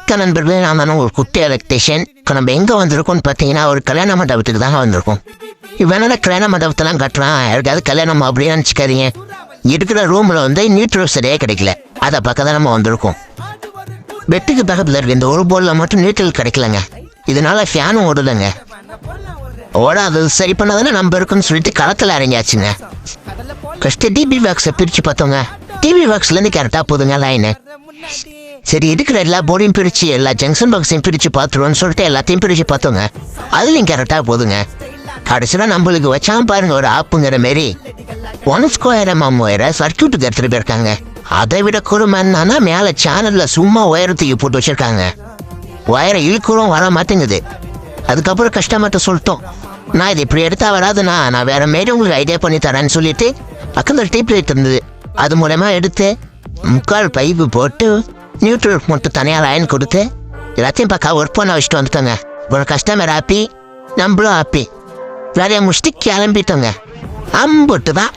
வணக்கம் நண்பர்களே, நான் தானே ஒரு குட்டி எலக்ட்ரிஷியன். இப்போ நம்ம எங்கே வந்திருக்கோம்னு பார்த்தீங்கன்னா ஒரு கல்யாண மண்டபத்துக்கு தாங்க வந்திருக்கோம். இவனால கல்யாண மண்டபத்தெல்லாம் கட்டுறான், யாருக்காவது கல்யாணம் அப்படின்னு நினச்சிக்காதீங்க. இருக்கிற ரூமில் வந்து நியூட்ரல் சரியே கிடைக்கல, அதை பக்கம் தான் நம்ம வந்திருக்கோம். பெட்டுக்கு பக்கத்தில் இருக்க இந்த ஒரு போர்டில் மட்டும் நியூட்ரல் கிடைக்கலங்க. இதனால ஃபேனும் ஓடுதுங்க. ஓடாது சரி பண்ணாதானே நம்ம இருக்குன்னு சொல்லிட்டு களத்தில் இறங்கியாச்சுங்க. ஃபஸ்ட்டு டிபி பாக்ஸை பிரித்து பார்த்தோங்க. டிவி பாக்ஸ்லேருந்து கரெக்டாக போதுங்க லைனு. சரி, இருக்கிற எல்லா போர்டையும் பிரித்து எல்லா ஜங்ஷன் பாக்ஸையும் பிரித்து பார்த்துருவோன்னு சொல்லிட்டு எல்லாத்தையும் பிரித்து பார்த்தோங்க. அதுலேயும் கரெக்டாக போதுங்க. கடைசியில் நம்மளுக்கு வச்சான் பாருங்க ஒரு ஆப்புங்கிற மாரி 1 ஸ்கொயர் mm ஒயரை சர்க்கியூட்டுக்கு எடுத்துகிட்டு போயிருக்காங்க. அதை விட கொடுமை என்னன்னா மேலே சேனலில் சும்மா உயரத்துக்கு போட்டு வச்சுருக்காங்க. ஒயரை இழுக்கிறோம் வர மாட்டேங்குது. அதுக்கப்புறம் கஷ்டமாட்ட சொல்லிட்டோம், நான் இது இப்படி எடுத்தால் வராதுண்ணா, நான் வேறு மாரி உங்களுக்கு ஐடியா பண்ணி தரேன்னு சொல்லிட்டு பக்கத்தில் டீப் லைட் இருந்தது, அது மூலமா எடுத்து 3/4 பைப்பு போட்டு நியூட்ரல் மட்டும் தனியாக லைன் கொடுத்து எல்லாத்தையும் பக்கா ஒர்க் பண்ண வச்சுட்டு வந்துட்டோங்க. ஒரு கஸ்டமர் ஹாப்பி, நம்மளும் ஹாப்பி. வேலையை முடிச்சுட்டு கிளம்பிட்டோங்க. அம்புட்டு தான்.